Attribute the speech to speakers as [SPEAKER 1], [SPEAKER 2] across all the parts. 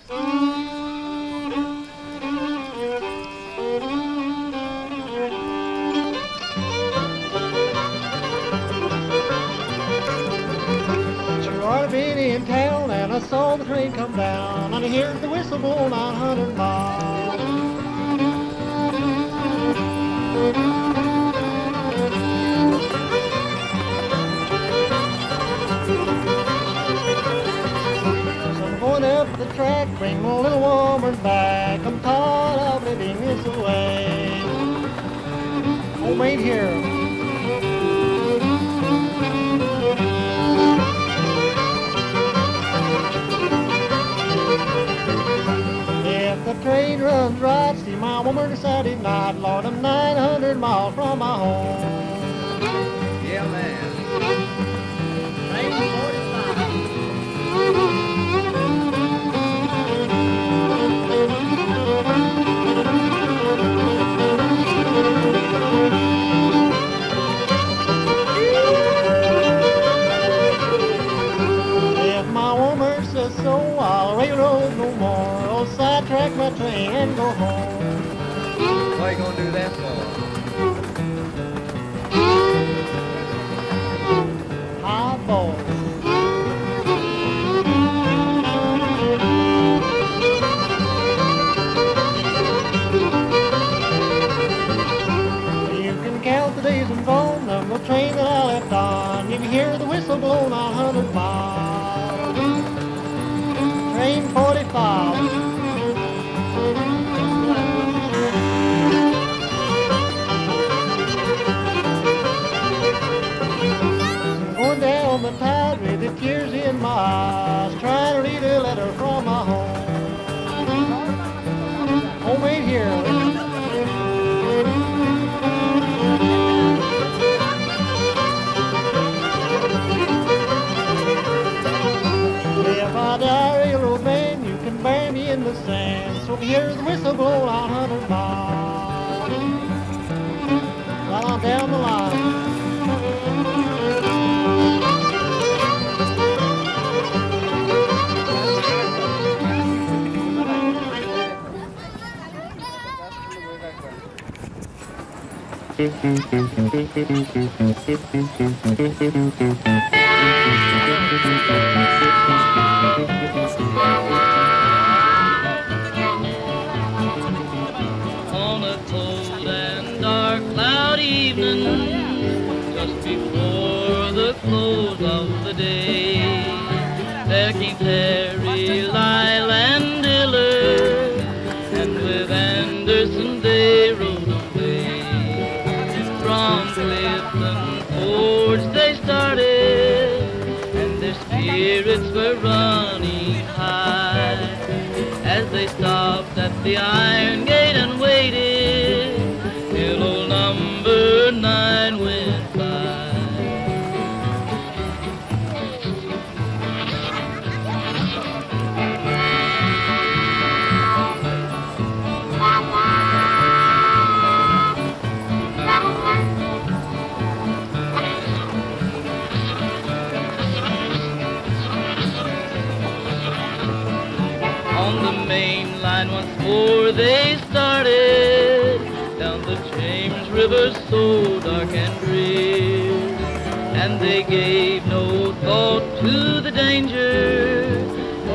[SPEAKER 1] I've been in town and I saw the train come down and I heard the whistle blow 900 miles. So I'm going up the track, bring my little woman back. I'm tired of living this way. Home ain't here. The train runs right, see my woman Saturday night. Lord, I'm 900 miles from my home.
[SPEAKER 2] Yeah, man.
[SPEAKER 1] Train 45. If my woman says so, I'll railroad no more. Sidetrack my train and go home.
[SPEAKER 2] What are you gonna do that for?
[SPEAKER 1] Highball. You can count the days and phone of the train that I left on. You can hear the whistle blow 900 miles. Train 45. Going down the tide with the tears in my eyes, trying to read a letter from my home. Home ain't here. If I die, railroad man, you can bury me in the sand. So hear the whistle blow 900 miles. Right on down the line.
[SPEAKER 3] On a cold and dark cloud evening, just before the close of the day, there came Terry, Lyle, and Diller, and with Anderson they rode away. From Clifton Forge they started, and their spirits were running high, as they stopped at the iron gate and waited till old number 9 went by. On the main line once more they started, down the James River so dark and drear, and they gave no thought to the danger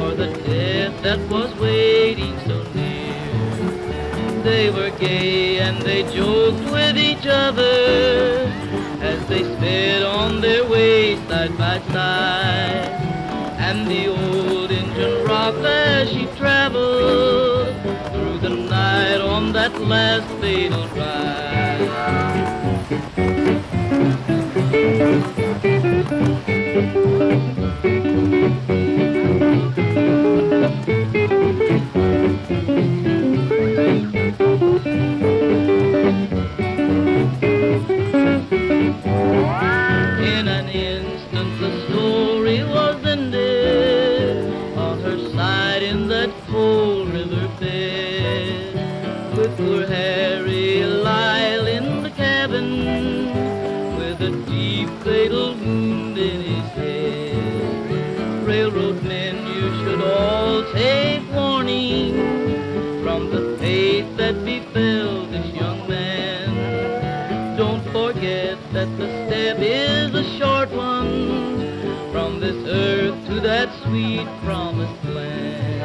[SPEAKER 3] or the death that was waiting so near. They were gay and they joked with each other as they sped on their way side by side, and the old engine rocked as she traveled through the night on that last fatal ride. In an instant the story was ended, on her side in that cold river bed, with poor Harry Lyle in the cabin, with a deep fatal wound in his head. Railroad men, you should all take warning. sweet promised land.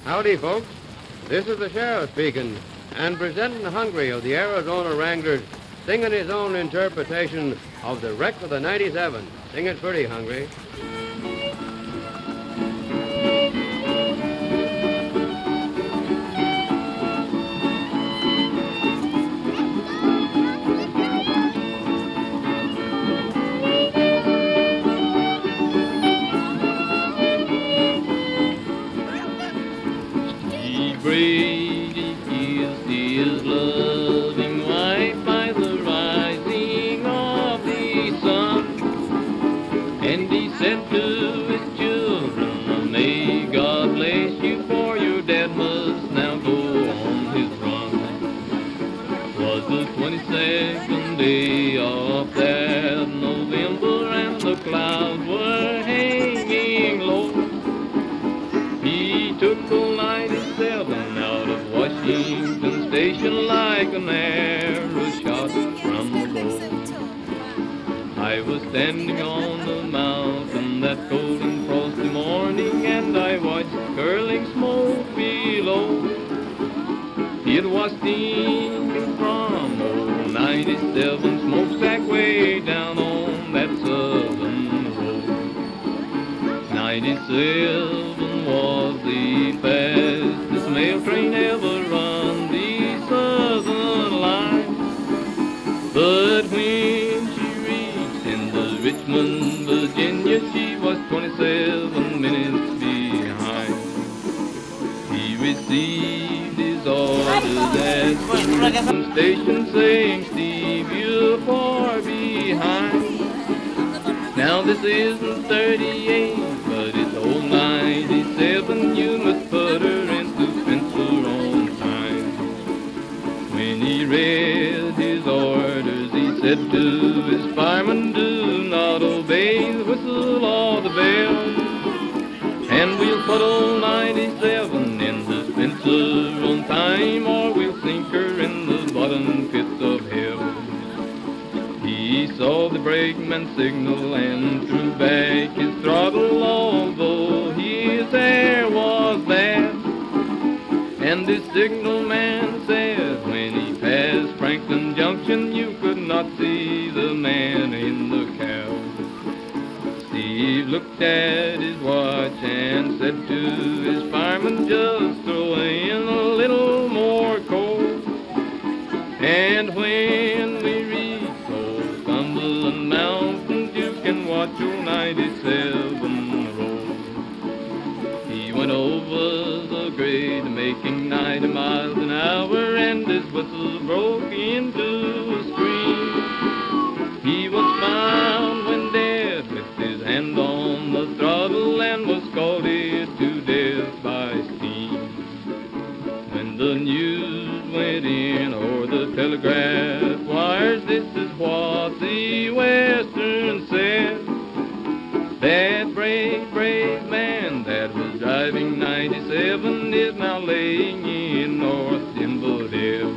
[SPEAKER 4] Howdy, folks. This is the sheriff speaking, and presenting Hungry of the Arizona Wranglers, singing his own interpretation of the wreck of the 97. Sing it pretty, Hungry.
[SPEAKER 3] Brady kissed his loving wife by the rising of the sun, and he said to his children, may God bless you, for your dad must now go on his run. 'Twas the 22nd day of that November, and the clouds were hanging low. He took the 97 out of Washington Station like an arrow shot from the bow. I was standing on the mountain that cold and frosty morning, and I watched curling smoke below. It was steaming from old 97 smokestack way down on that southern road. 97 was the fastest mail train ever run the southern line. But when she reached into Richmond, Virginia, she was 27 minutes behind. He received his orders at the station saying, Steve, you're far behind. Now this isn't 38, but it's old 97, you must put her into Spencer on time. When he read his orders, he said to his fireman, do not obey the whistle or the bell, and we'll put old 97 into Spencer on time, or we'll sink her in the bottom pit of hell. He saw the brakeman signal and threw back his throttle, although his hair was bad. And the signalman said when he passed Franklin Junction, you could not see the man in the cab. Steve looked at his watch and said to his fireman, just throw in a little more coal. And when we reach Cumberland Mountains, you can watch your 97 roll. He went over the grade, making 90 miles an hour, and his whistle broke into a scream. He was found when dead, with his hand on the throttle, and was scalded to death by steam. When the news went in o'er the telegraph wires, this is what the Western said. That brave, brave man that was driving 97 is now laying in North Infidel.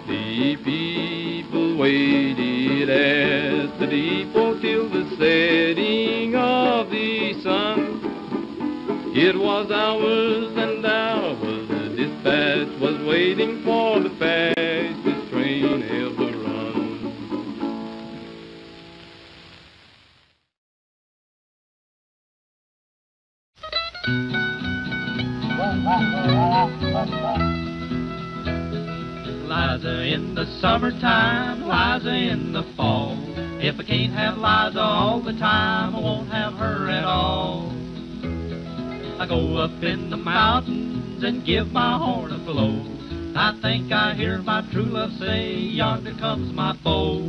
[SPEAKER 3] The people waited at the depot till the setting of the sun. It was hours and hours, the dispatch was waiting for the fastest train ever run.
[SPEAKER 1] Liza in the summertime, Liza in the fall. If I can't have Liza all the time, I won't have her at all. I go up in the mountains and give my horn a blow. I think I hear my true love say, yonder comes my beau.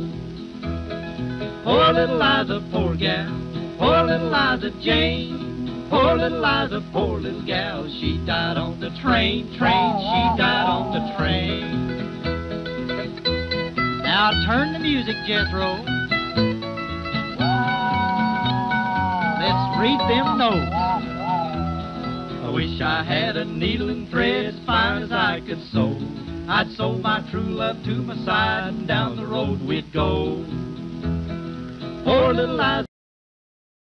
[SPEAKER 1] Poor little Liza, poor gal, poor little Liza Jane. Poor little Liza, poor little gal, she died on the train, she died on the train. Now turn the music, Jethro. Let's read them notes. I wish
[SPEAKER 3] wish I had a needle and thread as fine as I could sew. I'd sew my true love to my side, and down the road we'd go. Poor little eyes.